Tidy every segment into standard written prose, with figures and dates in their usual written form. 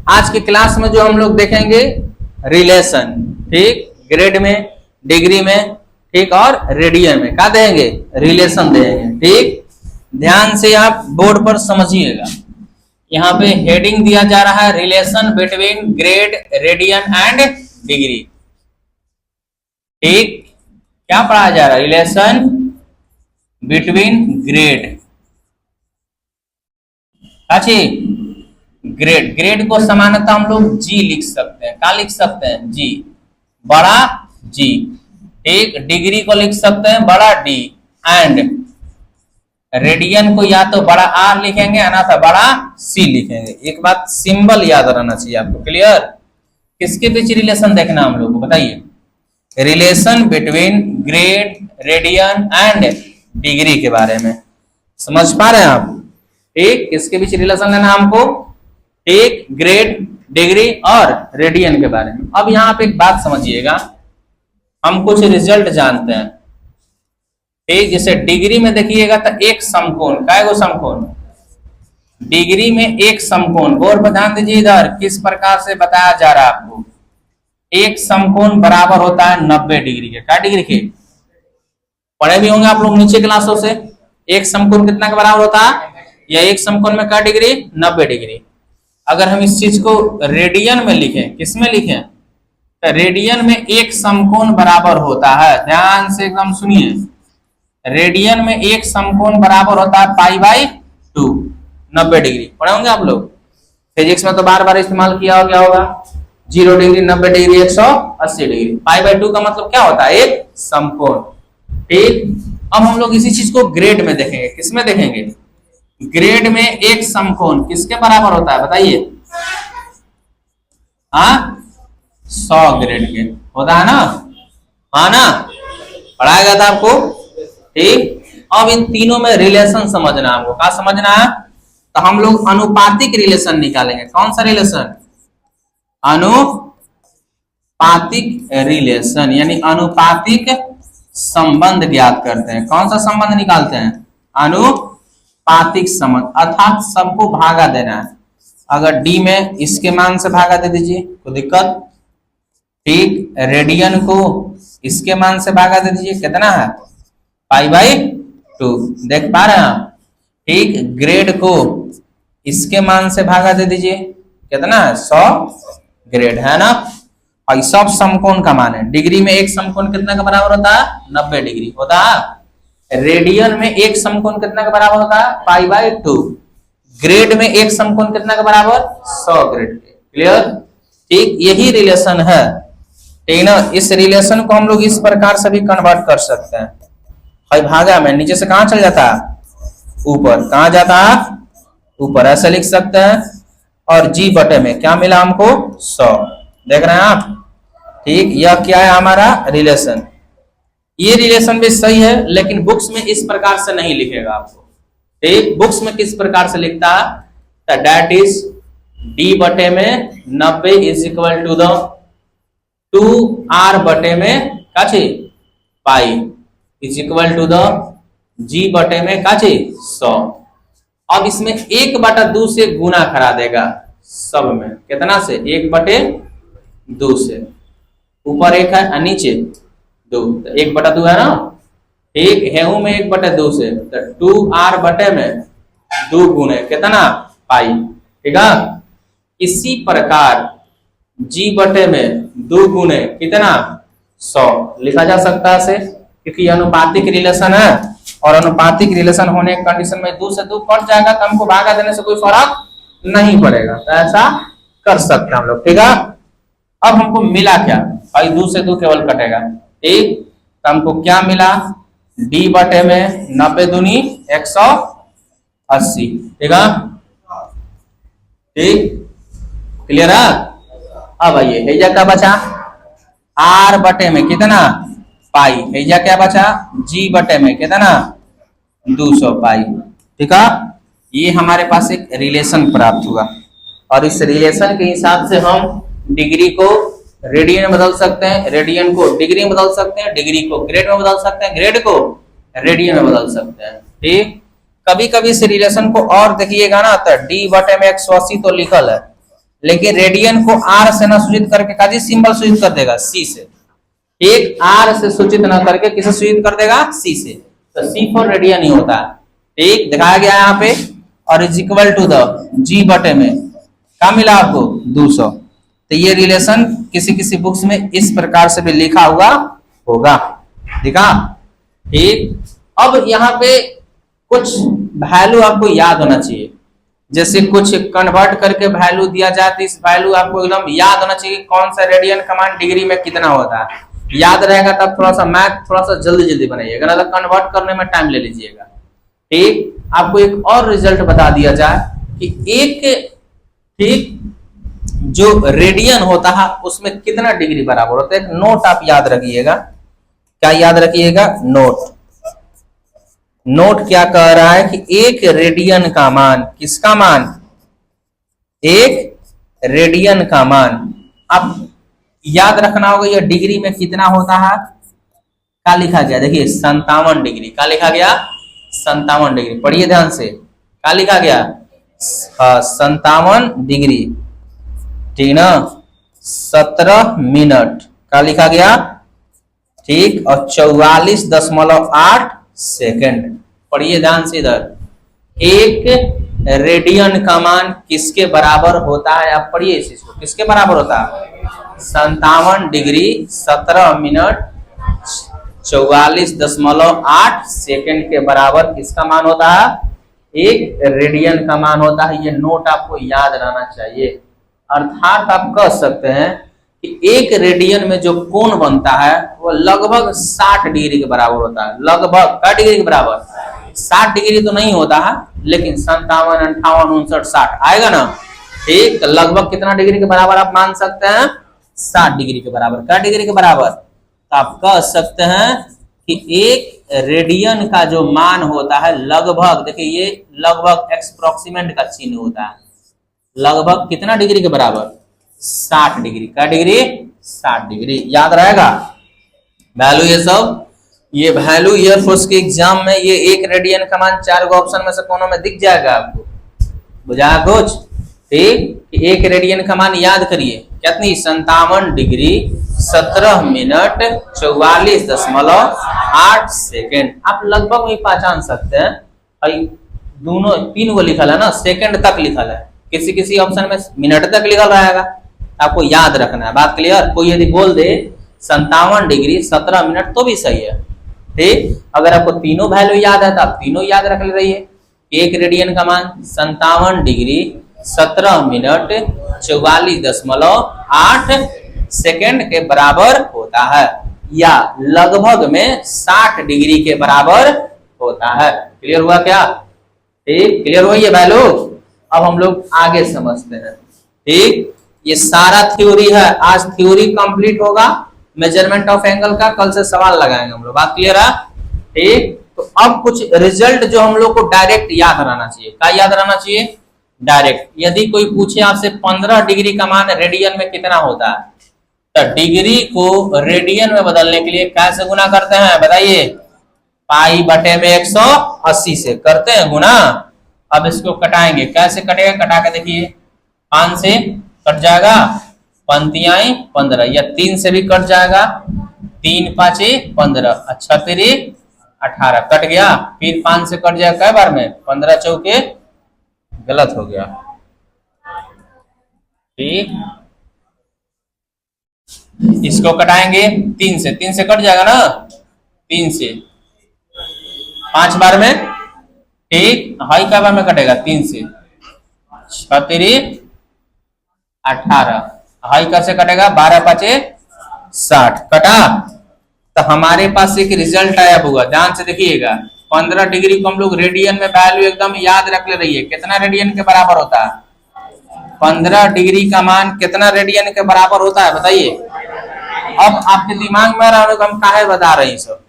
आज की क्लास में जो हम लोग देखेंगे रिलेशन, ठीक, ग्रेड में, डिग्री में, ठीक, और रेडियन में क्या देंगे, रिलेशन देंगे। ठीक, ध्यान से आप बोर्ड पर समझिएगा। यहाँ पे हेडिंग दिया जा रहा है relation between grade, radian and degree. ठीक, क्या पढ़ा जा रहा है, रिलेशन बिटवीन ग्रेड, अच्छी ग्रेड, ग्रेड को सामान्यतः हम लोग जी लिख सकते हैं। क्या लिख सकते हैं, जी, बड़ा जी। ठीक, डिग्री को लिख सकते हैं बड़ा डी, एंड रेडियन को या तो बड़ा आर लिखेंगे या ना तो बड़ा सी लिखेंगे। एक बात सिंबल याद रहना चाहिए आपको, क्लियर। किसके बीच रिलेशन देखना हम लोग को बताइए, relation between grade, radian and degree के बारे में समझ पा रहे हैं आप। ठीक, किसके बीच रिलेशन लेना हमको, ठीक, ग्रेड, डिग्री और रेडियन के बारे में। अब यहाँ पे एक बात समझिएगा, हम कुछ रिजल्ट जानते हैं। ठीक, जैसे डिग्री में देखिएगा तो एक समकोण, काय गो समकोण, डिग्री में एक समकोण, गौर पर ध्यान दीजिए इधर किस प्रकार से बताया जा रहा है आपको। एक समकोण बराबर होता है 90 डिग्री के। क्या डिग्री के, पढ़े भी होंगे आप लोग नीचे क्लासों से। एक समकोण कितना के बराबर होता है, या एक समकोण में क्या डिग्री, 90 डिग्री। अगर हम इस चीज को रेडियन में लिखें, किस में लिखें, तो रेडियन में एक समकोण बराबर होता है, ध्यान से एकदम सुनिए, रेडियन में एक समकोण बराबर होता है पाई बाई 2, 90 डिग्री। पढ़े होंगे आप लोग, फिजिक्स में तो बार बार इस्तेमाल किया हो, क्या होगा, 0 degree, 90 degree, 180 degree. Pi by 2 का मतलब क्या होता है, एक समकोण। ठीक, अब हम लोग इसी चीज को ग्रेड में देखेंगे। किसमें देखेंगे, ग्रेड में एक समकोण किसके बराबर होता है बताइए, हाँ, 100 ग्रेड के होता है ना, हाँ ना, पढ़ाया गया था आपको। ठीक, अब इन तीनों में रिलेशन समझना है हमको। क्या समझना है, तो हम लोग अनुपातिक रिलेशन निकालेंगे। कौन सा रिलेशन, अनुपातिक रिलेशन, यानी अनुपातिक संबंध ज्ञात करते हैं। कौन सा संबंध निकालते हैं, अनुपातिक संबंध, अर्थात सबको भागा देना है। अगर डी में इसके मान से भागा दे दीजिए तो दिक्कत। ठीक, रेडियन को इसके मान से भागा दे दीजिए, कितना है, पाई बाई 2, देख पा रहे हैं आप। ठीक, ग्रेड को इसके मान से भागा दे दीजिए, कितना है, 100 ग्रेड, है ना। और सब समकोण का मान है। डिग्री में एक समकोण कितना का बराबर होता है, 90 डिग्री होता है। रेडियन में एक समकोण कितना का बराबर होता है, पाई बाई 2। ग्रेड में एक समकोण कितना का बराबर, 100 ग्रेड के। क्लियर। ठीक, यही रिलेशन है, ठीक ना। इस रिलेशन को हम लोग इस प्रकार से भी कन्वर्ट कर सकते हैं, भागा में नीचे से कहां चल जाता है, ऊपर, कहां जाता है, ऊपर, ऐसे लिख सकते हैं। और जी बटे में क्या मिला हमको, 100, देख रहे हैं आप। ठीक, यह क्या है हमारा रिलेशन। ये रिलेशन भी सही है, लेकिन बुक्स में इस प्रकार से नहीं लिखेगा आपको। ठीक, बुक्स में किस प्रकार से लिखता है, दैट इज डी बटे में 90 is equal to the 2r बटे में काची पाई is equal to the g बटे में काची 100। अब इसमें 1/2 से गुना करा देगा सब में, कितना से, 1/2 से, ऊपर 1 है और नीचे 2, 1/2 है ना। ठीक, हेऊ में 1/2 से, तो 2r बटे में 2 गुने कितना, पाई। ठीक है, इसी प्रकार जी बटे में 2 गुने कितना, 100 लिखा जा सकता है से, क्योंकि अनुपातिक रिलेशन है। और अनुपातिक रिलेशन होने के कंडीशन में 2 से 2 कट जाएगा, तो हमको भागा देने से कोई फर्क नहीं पड़ेगा, तो ऐसा कर सकते हैं हम लोग। ठीक है, अब हमको मिला क्या भाई, 2 से 2 केवल कटेगा। ठीक, तो हमको क्या मिला, डी बटे में 90 दूनी 180। ठीक है, ठीक, क्लियर है। अब आइए हैजा क्या बचा, आर बटे में कितना, पाई। हैजा क्या बचा, जी बटे में कितना, 200 पाई। ठीक है, ये हमारे पास एक रिलेशन प्राप्त हुआ। और इस रिलेशन के हिसाब से हम डिग्री को रेडियन में बदल सकते हैं, रेडियन को डिग्री में बदल सकते हैं, डिग्री को ग्रेड में बदल सकते हैं, ग्रेड को रेडियन में बदल सकते हैं। ठीक, कभी कभी इस रिलेशन को और देखिएगा ना, तो डी बटे में 180 तो लिखल है, लेकिन रेडियन को आर से ना सूचित करके काजी सिंबल सूचित कर देगा सी से। ठीक, आर से सूचित ना करके किसे सूचित कर देगा, सी से। तो सी फॉर रेडियन ही होता है। ठीक, दिखाया गया यहाँ पे। और is equal to the g बटे में क्या मिला आपको 200। तो ये रिलेशन किसी किसी बुक्स में इस प्रकार से भी लिखा हुआ होगा, दिखा। ठीक, अब यहाँ पे कुछ वैल्यू आपको याद होना चाहिए। जैसे कुछ कन्वर्ट करके वैल्यू दिया जाए तो इस वैल्यू आपको एकदम याद होना चाहिए कौन सा रेडियन कमान डिग्री में कितना होता है। याद रहेगा तब थोड़ा सा मैथ थोड़ा सा जल्दी जल्दी बनाइएगा, ना तो कन्वर्ट करने में टाइम ले लीजिएगा। ठीक, आपको एक और रिजल्ट बता दिया जाए कि एक ठीक जो रेडियन होता है उसमें कितना डिग्री बराबर होता है। एक नोट आप याद रखिएगा, क्या याद रखिएगा, नोट क्या कह रहा है कि एक रेडियन का मान, किसका मान, एक रेडियन का मान। अब याद रखना होगा ये डिग्री में कितना होता है। क्या लिखा गया, देखिए 57 डिग्री। क्या लिखा गया, 57 डिग्री। पढ़िए ध्यान से, क्या लिखा गया, 57 डिग्री। ठीक ना, 17 मिनट का लिखा गया। ठीक, और 44.8 सेकंड। पढ़िए ध्यान से इधर, एक रेडियन का मान किसके बराबर होता है, आप पढ़िए इस चीज को, किसके बराबर होता है, 57 डिग्री 17 मिनट 44.8 सेकंड के बराबर किसका मान होता है, एक रेडियन का मान होता है। ये नोट आपको याद रहना चाहिए। अर्थात आप कह सकते हैं कि एक रेडियन में जो कोण बनता है वो लगभग 60 डिग्री के बराबर होता है। लगभग क्या डिग्री के बराबर, 60 डिग्री तो नहीं होता है, लेकिन 57, 58, 59, 60 आएगा ना। ठीक, तो लगभग कितना डिग्री के बराबर आप मान सकते हैं, 60 डिग्री के बराबर। क्या डिग्री के बराबर, तो आप कह सकते हैं कि एक रेडियन का जो मान होता है लगभग, देखिए ये लगभग एक्सप्रोक्सीमेंट का चिन्ह होता है, लगभग कितना डिग्री के बराबर, 60 डिग्री। क्या डिग्री, 60 डिग्री। याद रहेगा वैल्यू ये सब। ये वैल्यू एयरफोर्स के एग्जाम में ये एक रेडियन का मान 4 गो ऑप्शन में से कोनो में दिख जाएगा आपको, बुझा कुछ। ठीक, एक रेडियन का मान याद करिए कितनी, 57 डिग्री 17 मिनट 44.8 सेकेंड। आप लगभग में पहचान सकते हैं, दोनों 3 को लिखा है ना, सेकंड तक लिखा है, किसी किसी ऑप्शन में मिनट तक लिखा रहेगा। आपको याद रखना है, बात क्लियर। कोई यदि बोल दे 57 डिग्री 17 मिनट तो भी सही है। ठीक, अगर आपको तीनों वैल्यू याद है तो आप तीनों याद रख ले रहिए। एक रेडियन का मान 57 डिग्री 17 मिनट 44.8 सेकेंड के बराबर होता है, या लगभग में 60 डिग्री के बराबर होता है। क्लियर हुआ क्या, ठीक, क्लियर हुआ ये वैल्यू। अब हम लोग आगे समझते हैं। ठीक, ये सारा थ्योरी है, आज थ्योरी कंप्लीट होगा मेजरमेंट ऑफ एंगल का, कल से सवाल लगाएंगे हम लोग, बात क्लियर है। ठीक, तो अब कुछ रिजल्ट जो हम लोग को डायरेक्ट याद रहना चाहिए। क्या याद रहना चाहिए, डायरेक्ट। यदि कोई पूछे आपसे 15 डिग्री का मान रेडियन में कितना होता है, तो डिग्री को रेडियन में बदलने के लिए कैसे गुना करते हैं बताइए, पाई बटे में 180 से करते हैं गुना। अब इसको कटाएंगे, कैसे कटेगा, कटा के देखिए, 5 से कट जाएगा, पंक्तियां 15, या 3 से भी कट जाएगा, 3 5 15, अच्छा 3 18 कट गया। फिर 5 से कट जाएगा, कई बार में 15 चौके, गलत हो गया। ठीक, इसको कटाएंगे 3 से, 3 से कट जाएगा ना, 3 से 5 बार में। ठीक, हाई का बार में कटेगा, 3 से 6 18, हाई का से कटेगा 12 5 60, कटा। तो हमारे पास एक रिजल्ट आया होगा, ध्यान से देखिएगा। 15 डिग्री को हम लोग रेडियन में वैल्यू एकदम याद रख ले रही है, कितना रेडियन के बराबर होता है, 15 डिग्री का मान कितना रेडियन के बराबर होता है बताइए। अब आपके दिमाग में रहा हम काहे बता रहे हैं सब,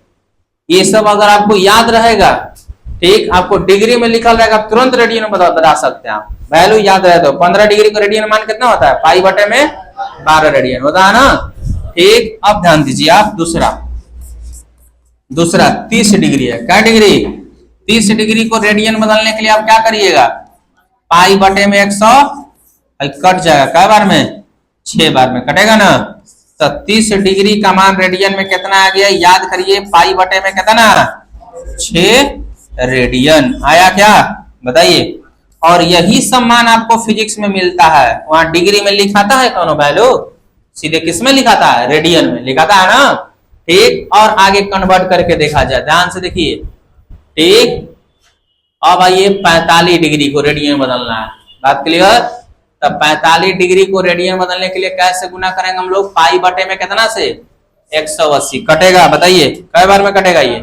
ये सब अगर आपको याद रहेगा, ठीक, आपको डिग्री में लिखा रहेगा, तुरंत रेडियन में बता सकते हैं आप, वैल्यू याद रहे तो। 15 डिग्री का रेडियन मान कितना होता है, पाई बटे में 12 रेडियन होता है ना। ठीक, अब ध्यान दीजिए आप, दूसरा 30 डिग्री है। क्या डिग्री, 30 डिग्री को रेडियन बदलने के लिए आप क्या करिएगा, पाई बटे में 100, कट जाएगा कै बार में, 6 बार में कटेगा ना। तो 30 डिग्री का मान रेडियन में कितना आ गया, याद करिए, पाई बटे में कितना, 6 रेडियन आया क्या, बताइए। और यही सम्मान आपको फिजिक्स में मिलता है, वहां डिग्री में लिखाता है कौन वैल्यू, सीधे किस में लिखाता है, रेडियन में लिखाता है ना, ठीक। और आगे कन्वर्ट करके देखा जाए, ध्यान से देखिए, ठीक। अब आइए 45 डिग्री को रेडियन में बदलना है, बात क्लियर। तब 45 डिग्री को रेडियन में बदलने के लिए कैसे गुना करेंगे हम लोग, पाई बटे में कितना से, 180 कटेगा, बताइए कई बार में कटेगा ये,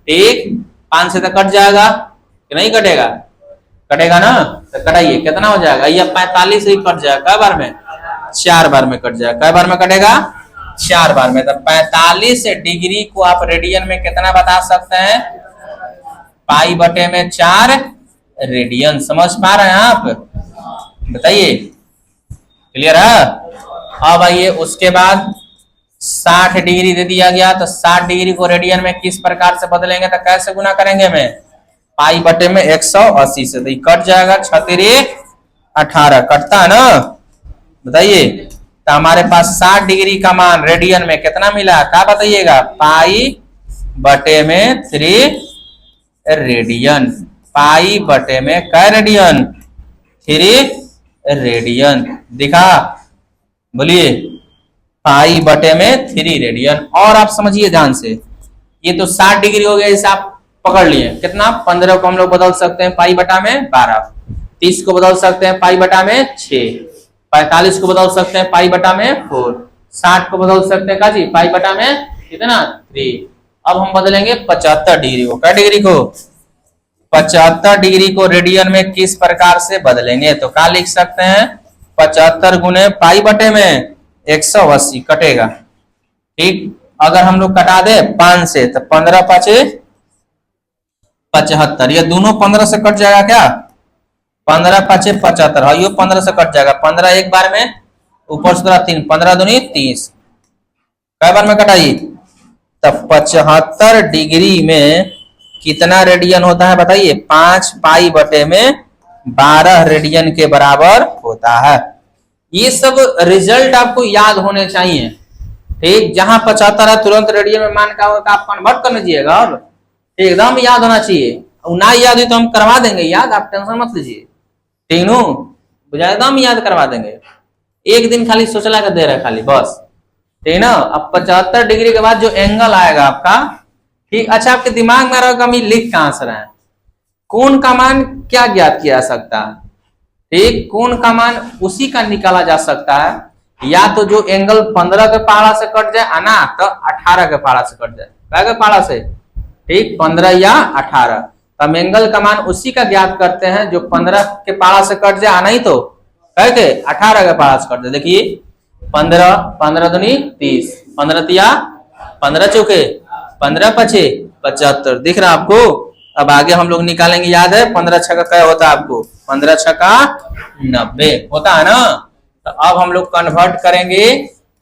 ठीक। 5 से तो कट जाएगा कि नहीं कटेगा, कटेगा ना, तो कटाइए कितना हो जाएगा, ये 45 से ही कट जाएगा, कई बार में, 4 बार में कट जाएगा, कई बार में कटेगा, 4 बार में। तो 45 डिग्री को आप रेडियन में कितना बता सकते हैं, पाई बटे में 4 रेडियन। समझ पा रहे हैं आप, बताइए, क्लियर है। अब आइए उसके बाद 60 डिग्री दे दिया गया, तो 60 डिग्री को रेडियन में किस प्रकार से बदलेंगे, तो कैसे गुना करेंगे हमें, पाई बटे में 180 से, तो कट जाएगा, 6 18 कटता है ना, बताइए। तो हमारे पास 60 डिग्री का मान रेडियन में कितना मिला, क्या बताइएगा, पाई बटे में 3 रेडियन, पाई बटे में कै रेडियन, 3 रेडियन, दिखा, बोलिए, पाई बटे में 3 रेडियन। और आप समझिए ध्यान से, ये तो 60 डिग्री हो गया, इसे आप पकड़ लिए, कितना, 15 को हम लोग बदल सकते हैं पाई बटा में 12, 30 को बदल सकते हैं पाई बटा में 6, 45 को बदल सकते हैं पाई बटा में 4, 60 को बदल सकते हैं काजी पाई बटा में कितना, 3। अब हम बदलेंगे 75 डिग्री को, क्या डिग्री को, 75 डिग्री को रेडियन में किस प्रकार से बदलेंगे, तो क्या लिख सकते हैं, 75 गुने पाई बटे में 180 कटेगा, ठीक। अगर हम लोग कटा दे 5 से, तो 15 5 75, ये दोनों 15 से कट जाएगा क्या, 15 5 75, हाँ ये 15 से कट जाएगा, 15 एक बार में, ऊपर से 3, 15 दूनी 30, कई बार में कटाई, तब 75 डिग्री में कितना रेडियन होता है, बताइए, 5 पाई बटे में 12 रेडियन के बराबर होता है। ये सब रिजल्ट आपको याद होने चाहिए, ठीक। जहां 75 है तुरंत रेडियन में मान का होगा, आप कन्वर्ट कर लीजिएगा, और एकदम याद होना चाहिए, ना याद हुई तो हम करवा देंगे याद, आप टेंशन मत लीजिए, ठीक नो, एकदम याद करवा देंगे, एक दिन खाली सोचला का दे रहा है खाली बस, ठीक ना। अब 75 डिग्री के बाद जो एंगल आएगा आपका, ठीक। अच्छा, आपके दिमाग में रहेगा मैं लिख कहां से रहे, कोण का मान क्या ज्ञात किया जा सकता है, ठीक। कोण का मान उसी का निकाला जा सकता है, या तो जो एंगल 15 के पहाड़ा से कट जाए ना, तो 18 के पहाड़ा से कट जाए, क्या के पहाड़ा से, ठीक, 15 या 18। तब एंगल का मान उसी का ज्ञात करते हैं जो 15 के पहाड़ा से कट जाए, नहीं तो कह के 18 के पहाड़ा से कट जाए। देखिए 15 15 दूनी 30, 15 तिया 15 चौके 15 पचे 75, दिख रहा आपको। अब आगे हम लोग निकालेंगे, याद है 15 छक्का क्या होता है आपको, 15 छक्का 90 होता है ना। तो अब हम लोग कन्वर्ट करेंगे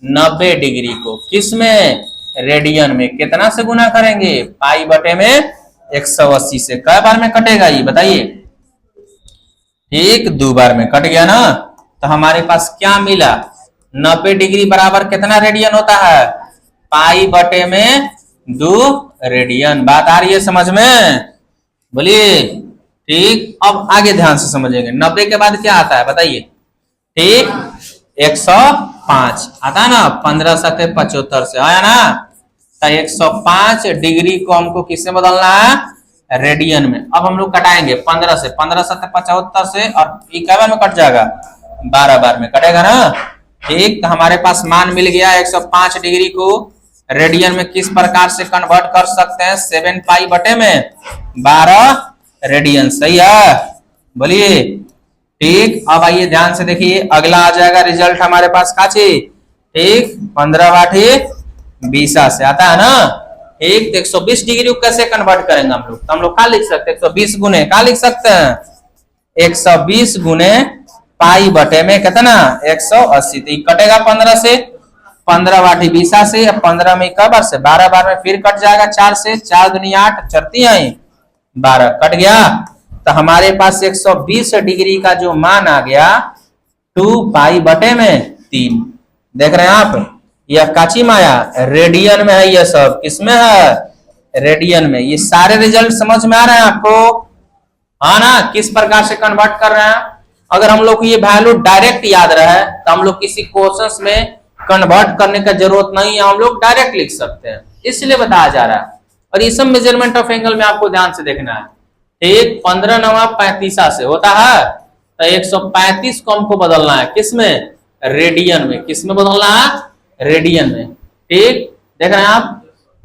90 डिग्री को किस में, रेडियन में, कितना से गुना करेंगे, पाई बटे में 180 से, कई बार में कटेगा ये बताइए, ठीक, 2 बार में कट गया ना। तो हमारे पास क्या मिला, 90 डिग्री बराबर कितना रेडियन होता है, पाई बटे में 2 रेडियन। बात आ रही है समझ में, बोलिए, ठीक। अब आगे ध्यान से समझेंगे, 90 के बाद क्या आता है बताइए, ठीक, 105 आता है ना, 15 7 75 से आया ना। तो 105 डिग्री को हमको किससे बदलना है, रेडियन में। अब हम लोग कटाएंगे 15 से, 15 7 75 से, और कै बार में कट जाएगा, 12 बार में कटेगा ना, ठीक। तो हमारे पास मान मिल गया 105 डिग्री को रेडियन में किस प्रकार से कन्वर्ट कर सकते हैं, 7 पाई बटे में 12 रेडियन, सही है, बोलिए, ठीक। अब आइए ध्यान से देखिए, अगला आ जाएगा रिजल्ट हमारे पास काची, ठीक, 15 वाठी 20 से आता है ना, ठीक। तो 120 डिग्री को कैसे कन्वर्ट करेंगे हम लोग, तो हम लोग क्या लिख सकते हैं, 120 गुने क्या लिख सकते हैं, 120 गुने पाई बटे में कितना 180, तो कटेगा 15 से, 15 वाटी 20 से, 15 में कब से 12 बार में फिर कट जाएगा 4 से, 4 दूनी 8 चरती आई 12 कट गया। तो हमारे पास 120 डिग्री का जो मान आ गया 2 पाई बटे में 3। देख रहे हैं आप, यह काची माया रेडियन में है, यह सब किसमें है, रेडियन में। ये सारे रिजल्ट समझ में आ रहे हैं आपको, हाँ ना, किस प्रकार से कन्वर्ट कर रहे हैं। अगर हम लोग को ये वैल्यू डायरेक्ट याद रहे तो हम लोग किसी क्वेश्चंस में कन्वर्ट करने का जरूरत नहीं है, हम लोग डायरेक्ट लिख सकते हैं, इसलिए बताया जा रहा है। और ये सब मेजरमेंट ऑफ एंगल में आपको ध्यान से देखना है। ठीक 15 9 35 से होता है, तो 135 को हमको बदलना है किसमें, रेडियन में। किसमें बदलना है, रेडियन में। ठीक देख रहे हैं आप।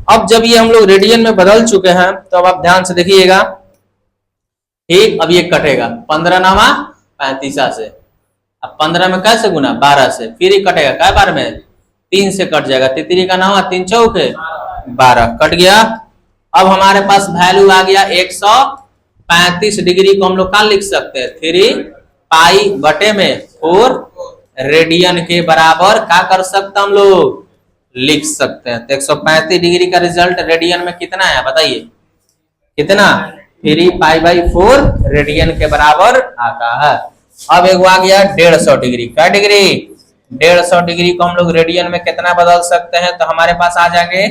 अब जब ये हम लोग रेडियन में बदल चुके हैं तो अब आप ध्यान से देखिएगा। ठीक अब ये कटेगा 15 9 35 से। अब 15 में कैसे गुना, 12 से, फिर ये कटेगा कै बार में, 3 से कट जाएगा। 3 का 9 3 चौके 12 कट गया। अब हमारे पास वैल्यू आ गया 135 डिग्री को हम लोग क्या लिख सकते हैं, 3 पाई बटे में 4 रेडियन के बराबर क्या कर सकते हम लोग, लिख सकते हैं। तो 135 डिग्री का रिजल्ट रेडियन में कितना है बताइए, कितना, 3 पाई बाई 4 रेडियन के बराबर आता है। अब एक आ गया 150 डिग्री। क्या डिग्री, 150 डिग्री को हम लोग रेडियन में कितना बदल सकते हैं, तो हमारे पास आ जाएंगे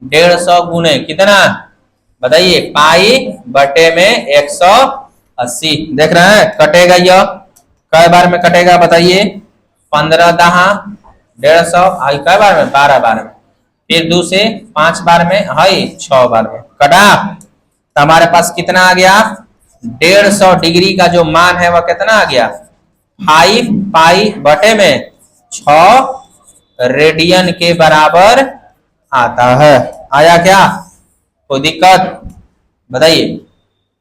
150 गुने कितना बताइए, पाई बटे में 180। देख रहे हैं कटेगा, यह कई बार में कटेगा बताइए, 15 10 150, कई बार में, 12 बार में, फिर 2 से 5 बार में, 6 बार में कटा। तो हमारे पास कितना आ गया, 150 डिग्री का जो मान है वह कितना आ गया, 5 पाई बटे में 6 रेडियन के बराबर आता है। आया क्या, कोई दिक्कत बताइए।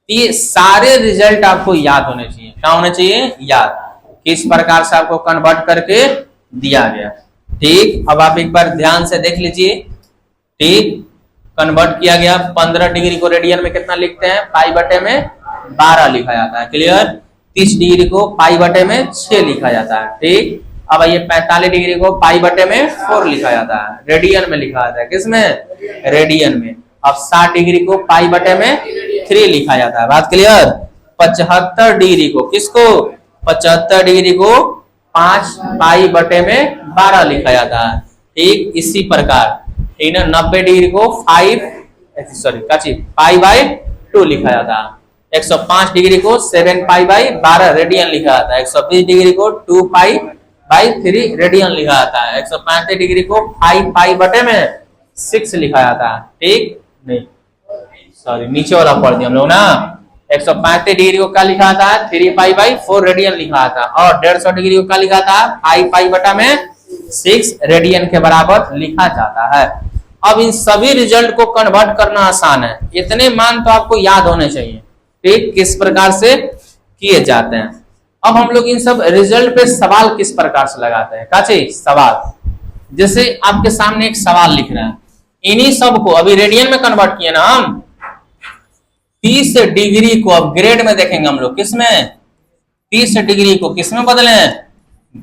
ये सारे रिजल्ट आपको याद होने चाहिए। क्या होने चाहिए, याद, किस प्रकार से आपको कन्वर्ट करके दिया गया। ठीक अब आप एक बार ध्यान से देख लीजिए। ठीक कन्वर्ट किया गया, 15 डिग्री को रेडियन में कितना लिखते हैं, पाई बटे में 12 लिखा जाता है। क्लियर। 30 डिग्री को पाई बटे में 6 लिखा जाता है। ठीक अब ये 45 डिग्री को पाई बटे में 4 लिखा जाता है, रेडियन में लिखा जाता है। किसमें, रेडियन में। अब 60 डिग्री को पाई बटे में 3 लिखा जाता है। बात क्लियर। 75 डिग्री को किसको, 75 डिग्री को 5 पाई बटे में 12 लिखा जाता है। ठीक इसी प्रकार ठीक ना, 90 डिग्री को 5 पाई बाई 2 लिखा जाता है। 105 डिग्री को 7 पाई बाई 12 रेडियन लिखा जाता है। 120 डिग्री को 2 पाई बाई 3 रेडियन लिखा जाता है। 135 डिग्री को 5 पाई बटे में 6 लिखा जाता है। ठीक नहीं सॉरी नीचे वाला पढ़ दिया हम लोग ना। 135 डिग्री को क्या लिखा जाता है, 3 पाई बाई 4 रेडियन लिखा जाता है। और 150 डिग्री को क्या लिखा था, 5 पाई बटा में 6 रेडियन के बराबर लिखा जाता है। अब इन सभी रिजल्ट को कन्वर्ट करना आसान है, इतने मान तो आपको याद होने चाहिए। ठीक किस प्रकार से किए जाते हैं। अब हम लोग इन सब रिजल्ट पे सवाल किस प्रकार से लगाते हैं, काचे सवाल। जैसे आपके सामने एक सवाल लिख रहा है, इन्हीं सब को अभी रेडियन में कन्वर्ट किए ना हम। 30 डिग्री को अब ग्रेड में देखेंगे हम लोग, किसमें, 30 डिग्री को किसमें बदले,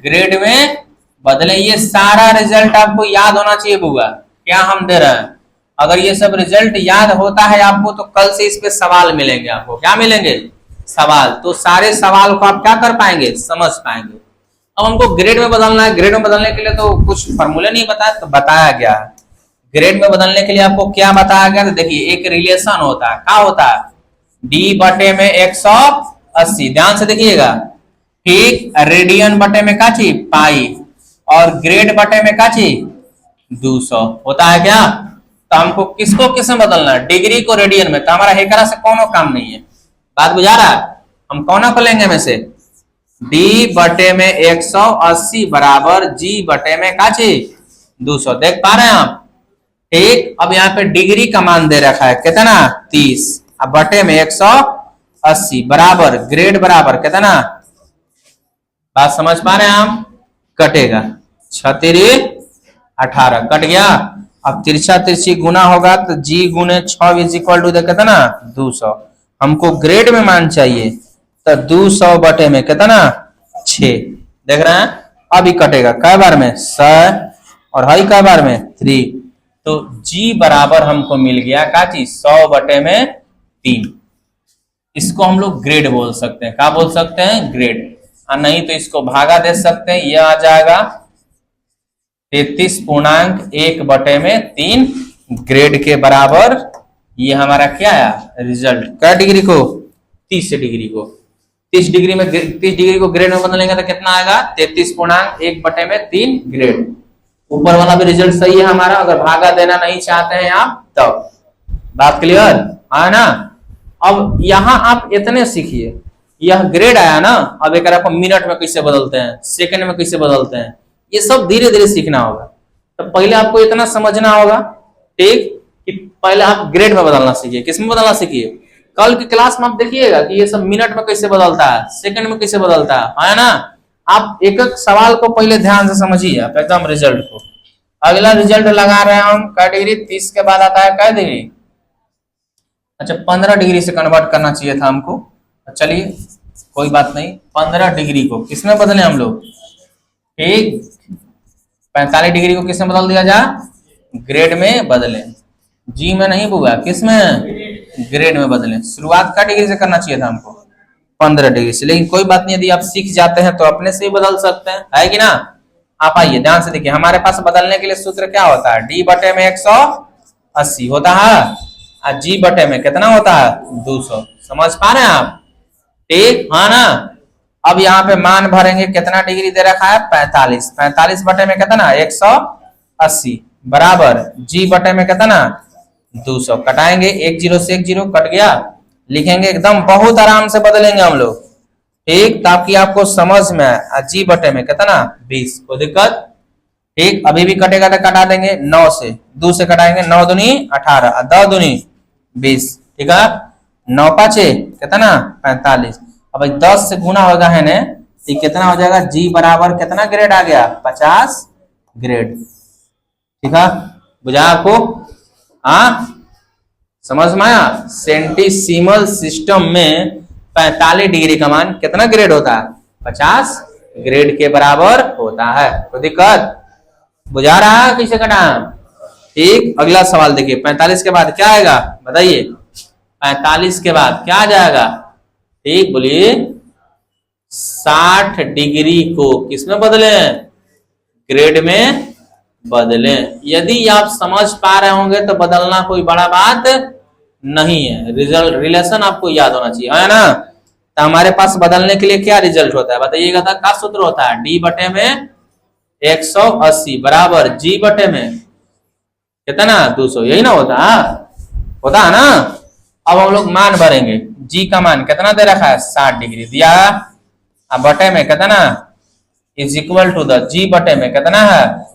ग्रेड में बदले। ये सारा रिजल्ट आपको याद होना चाहिए बुआ, क्या हम दे रहे हैं। अगर ये सब रिजल्ट याद होता है आपको तो कल से इस पे सवाल मिलेंगे आपको। क्या मिलेंगे, सवाल। तो सारे सवाल को आप क्या कर पाएंगे, समझ पाएंगे। अब हमको ग्रेड में बदलना है। ग्रेड में बदलने के लिए तो कुछ फॉर्मूला नहीं बताया, तो बताया गया है। ग्रेड में बदलने के लिए आपको क्या बताया गया, तो देखिए एक रिलेशन होता है। क्या होता है, डी बटे में 180। ध्यान से देखिएगा। ठीक रेडियन बटे में का चीज, पाई, और ग्रेड बटे में का चीज 200 होता है क्या। तो हमको किसको किस में बदलना है, डिग्री को रेडियन में। तो हमारा हेकरा से कोनो काम नहीं है, बात बुझा रहा है। हम कौन को लेंगे में से, डी बटे में 180 बराबर जी बटे में का चीज 200। देख पा रहे हैं आप। ठीक अब यहाँ पे डिग्री का मान दे रखा है कितना, 30, अब बटे में 180 बराबर ग्रेड बराबर कितना, बात समझ पा रहे हैं हम। कटेगा 6 18 कट गया। अब तिरछा तिरछी गुना होगा तो जी गुने 6 इज इक्वल टू कितना 200। हमको ग्रेड में मान चाहिए तो 200 बटे में कितना 6। देख रहे हैं अभी कटेगा कै बार में 100 और हाई कै बार में 3। तो जी बराबर हमको मिल गया का चीज 100 बटे में 3। इसको हम लोग ग्रेड बोल सकते हैं। क्या बोल सकते हैं, ग्रेड। और नहीं तो इसको भागा दे सकते हैं, यह आ जाएगा 33.1/3 ग्रेड के बराबर। ये हमारा क्या आया रिजल्ट, क्या डिग्री को 30 डिग्री को 30 डिग्री में 30 डिग्री को ग्रेड में बदलेंगे तो कितना आएगा 33.1/3 ग्रेड। ऊपर वाला भी रिजल्ट सही है हमारा, अगर भागा देना नहीं चाहते हैं आप तब। बात क्लियर है ना। अब यहाँ आप इतने सीखिए, यह ग्रेड आया ना, अब एक आपको मिनट में कैसे बदलते हैं, सेकंड में कैसे बदलते हैं, ये सब धीरे धीरे सीखना होगा। तो पहले आपको इतना समझना होगा, ठीक, कि पहले आप ग्रेड में बदलना सीखिए। किसमें बदलना सीखिए, कल की क्लास में आप देखिएगा कि ये सब मिनट में कैसे बदलता है, सेकंड में कैसे बदलता है ना। आप एक एक सवाल को पहले ध्यान से समझिए आप एकदम रिजल्ट को। अगला रिजल्ट लगा रहे हैं हम, क्या डिग्री 30 के बाद आता है क्या डिग्री, अच्छा 15 डिग्री से कन्वर्ट करना चाहिए था हमको। चलिए कोई बात नहीं, 15 डिग्री को किसमें बदले हम लोग, ठीक 45 डिग्री को किसमें बदल दिया जा, ग्रेड में बदले। जी में नहीं बुआ, किसमें, ग्रेड में बदले। शुरुआत का डिग्री से करना चाहिए था हमको 15 डिग्री से, लेकिन कोई बात नहीं, यदि आप सीख जाते हैं तो अपने से ही बदल सकते हैं, है कि ना। आप आइए ध्यान से देखिए, हमारे पास बदलने के लिए सूत्र क्या होता है, डी बटे में 180 होता है और जी बटे में कितना होता है 200। समझ पा रहे हैं आप, ठीक है ना। अब यहाँ पे मान भरेंगे, कितना डिग्री दे रखा है 45, 45 बटे में कितना 180 बराबर जी बटे में कितना 200। कटाएंगे, 1 0 से 1 0 कट गया, लिखेंगे एकदम बहुत आराम से बदलेंगे हम लोग, ठीक, ताकि आपको समझ में आए। जी बटे में कितना 20, कोई दिक्कत, ठीक। अभी भी कटेगा तो कटा देंगे, 9 से 2 से कटाएंगे, 9 दूनी 18, 10 दूनी 20, ठीक है। 9 5 कितना 45। अब 10 से गुना होगा है ना, तो कितना हो जाएगा, जी बराबर कितना ग्रेड आ गया 50 ग्रेड, ठीक है। बुझा आपको, हाँ समझ में आया। सेंटीसीमल सिस्टम में 45 डिग्री का मान कितना ग्रेड होता है 50 ग्रेड के बराबर होता है। कोई दिक्कत, बुझा रहा है कैसे कटा, ठीक। अगला सवाल देखिए, 45 के बाद क्या आएगा बताइए, 45 के बाद क्या आ जाएगा, ठीक बोलिए, 60 डिग्री को किसमें बदले, ग्रेड में बदले। यदि आप समझ पा रहे होंगे तो बदलना कोई बड़ा बात नहीं है, रिजल्ट रिलेशन आपको याद होना चाहिए, है ना। तो हमारे पास बदलने के लिए क्या रिजल्ट होता है बताइएगा, था क्या सूत्र होता है, डी बटे में 180 बराबर जी बटे में कितना 200, यही ना होता है ना। अब हम लोग मान भरेंगे, जी का मान कितना दे रखा है 60 डिग्री दिया, अब बटे में कितना is equal to the g बटे में कितना है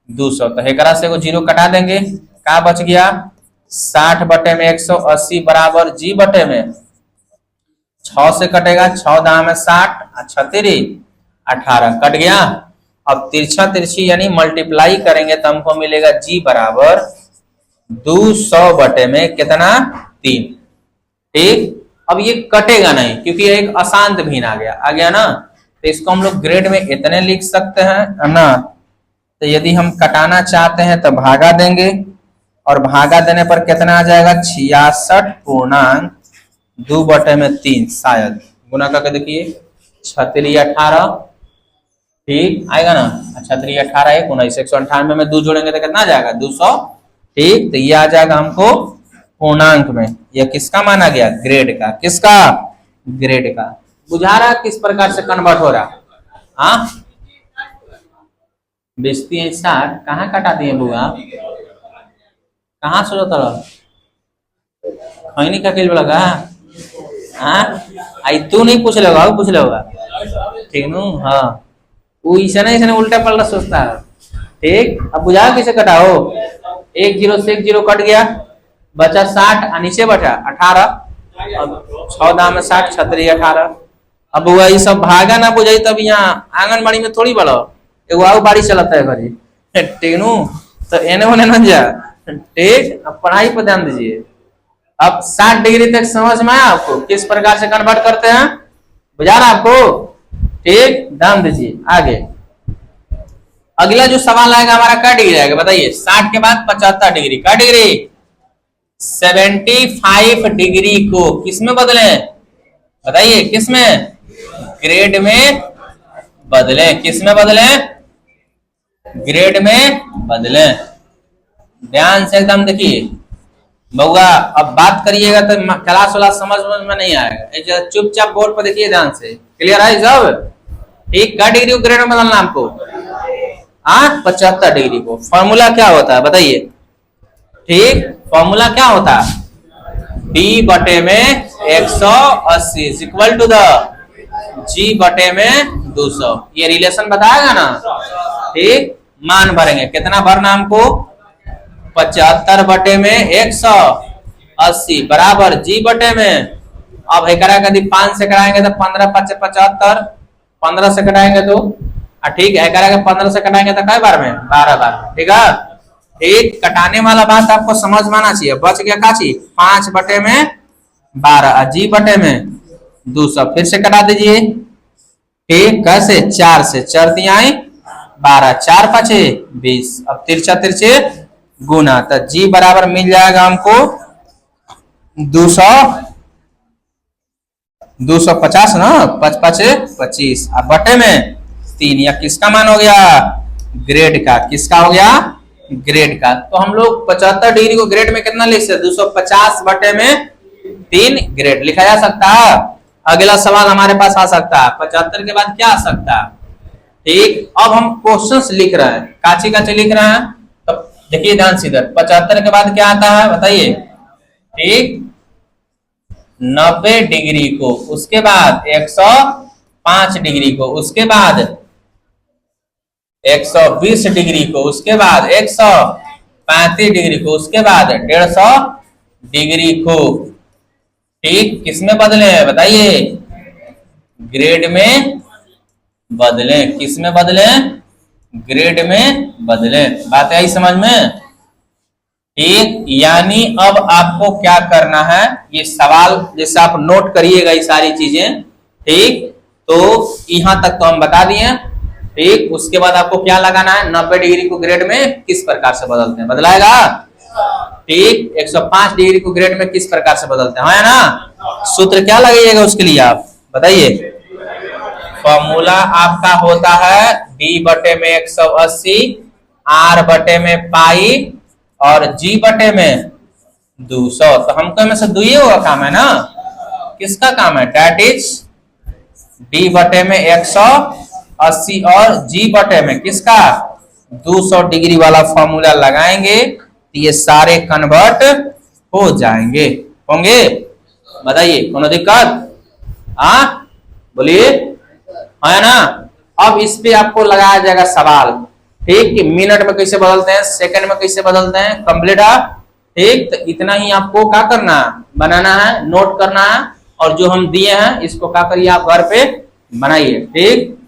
200। तो एकरा से 0 कटा देंगे, क्या बच गया 60 बटे में 180 बराबर जी बटे में 6 से कटेगा, 6 दाम में 60, 18 कट गया। अब तिरछा तिरछी यानी मल्टीप्लाई करेंगे तो हमको मिलेगा जी बराबर 200 बटे में कितना 3, ठीक। अब ये कटेगा नहीं क्योंकि ये एक अशांत भिन्न आ गया ना, तो इसको हम लोग ग्रेड में इतने लिख सकते हैं ना। तो यदि हम कटाना चाहते हैं तो भागा देंगे, और भागा देने पर कितना आ जाएगा 66.2 बटे में 3, शायद गुना करके देखिए 36 18, ठीक आएगा ना। 36 18 1 19 198 में 2 जोड़ेंगे तो कितना आ जाएगा 200, ठीक। तो ये आ जाएगा हमको पूर्णांक में, यह किसका माना गया ग्रेड का, किसका ग्रेड का। बुझा रहा किस प्रकार से कन्वर्ट हो रहा, हाँ बेचती है 60, कहाँ कटा दिए बुआ, कहाँ सोचो तरह खैनी का किल लगा, हाँ आई तू नहीं पूछ लेगा, पूछ लेगा, ठीक नु, हाँ वो ऐसा उल्टा पलटा सोचता है, ठीक। अब बुझाओ कैसे कटाओ, 1 0 से 1 0 कट गया, बचा 60 नीचे बचा 18, अब 6 दाम में 60, 36 18। अब वो ये सब भागा ना बुझाई तब यहाँ आंगनबाड़ी में थोड़ी बढ़ो, एगो आओ बाड़ी चलता है घरी, ठीक नु। तो एने होने न जा, ठीक। अब पढ़ाई पर ध्यान दीजिए। अब 60 डिग्री तक समझ में आया आपको किस प्रकार से कन्वर्ट करते हैं, बुझा रहा आपको, ठीक। ध्यान दीजिए आगे। अगला जो सवाल आएगा हमारा क्या डिग्री आएगा बताइए, 60 के बाद 75 डिग्री, क्या डिग्री 75 डिग्री को किसमें बदले बताइए, किसमें ग्रेड में बदले, किस में बदले? ग्रेड में बदले। ध्यान से एकदम देखिए बउआ, अब बात करिएगा तो क्लास वाला समझ में नहीं आएगा, चुपचाप बोर्ड पर देखिए ध्यान से। क्लियर है सब? ठीक, क्या डिग्री को ग्रेड में बदलना हमको? 75 डिग्री को। फॉर्मूला क्या होता है बताइए? ठीक, फॉर्मूला क्या होता है? d बटे में 180 इक्वल टू द g बटे में 200। ये रिलेशन बताएगा ना? ठीक, मान भरेंगे, कितना भरना हमको? 75 बटे में 180 बराबर g बटे में, अब यदि 5 से कराएंगे तो 15 5 75, 15 से कटाएंगे तो ठीक है, 15 से कटाएंगे तो कई बार में? 12 बार। ठीक है, ठीक, कटाने वाला बात आपको समझ में आना चाहिए। बच गया का चीज? 5 बटे में 12, जी बटे में 200। फिर से कटा दीजिए। ठीक, कैसे? 4 से, 4 तिहाई 12, 4 5 20। अब तिरछा तिरछे गुना, तो जी बराबर मिल जाएगा हमको 250 ना, 5 5 25, अब बटे में 3। या किसका मान हो गया? ग्रेड का। किसका हो गया? ग्रेड का। तो हम लोग 75 डिग्री को ग्रेड में कितना लिख सकते? 250 बटे में 3 ग्रेड लिखा जा सकता है। अगला सवाल हमारे पास आ सकता है, 75 के बाद क्या आ सकता है? ठीक, अब हम क्वेश्चंस लिख रहे हैं, काची काची लिख रहे हैं, तो देखिए ध्यान से इधर 75 के बाद क्या आता है बताइए? ठीक, 90 डिग्री को, उसके बाद 105 डिग्री को, उसके बाद 120 डिग्री को, उसके बाद 135 डिग्री को, उसके बाद 150 डिग्री को। ठीक, किसमें बदले हैं बताइए? ग्रेड में बदले। किसमें बदले? ग्रेड में बदले। बात आई समझ में? ठीक, यानी अब आपको क्या करना है, ये सवाल जैसे आप नोट करिएगा ये सारी चीजें। ठीक, तो यहां तक तो हम बता दिए। ठीक, उसके बाद आपको क्या लगाना है? 90 डिग्री को ग्रेड में किस प्रकार से बदलते हैं, बदलाएगा? ठीक, 105 डिग्री को ग्रेड में किस प्रकार से बदलते हैं, है ना? सूत्र क्या लगाइएगा उसके लिए आप बताइए? फॉर्मूला आपका होता है d बटे में 180, r बटे में पाई और g बटे में 200। तो हमको में से दुई होगा काम, है ना? किसका काम है? डेट इज d बटे में 180 और g बटे में किसका? 200 डिग्री वाला फॉर्मूला लगाएंगे तो ये सारे कन्वर्ट हो जाएंगे। होंगे? बताइए, कोनो दिक्कत? बोलिए, है ना? अब इस पे आपको लगाया जाएगा सवाल। ठीक, कि मिनट में कैसे बदलते हैं, सेकंड में कैसे बदलते हैं, कंप्लीट है। ठीक, तो इतना ही आपको क्या करना है? बनाना है, नोट करना है, और जो हम दिए हैं इसको क्या करिए आप घर पे बनाइए। ठीक।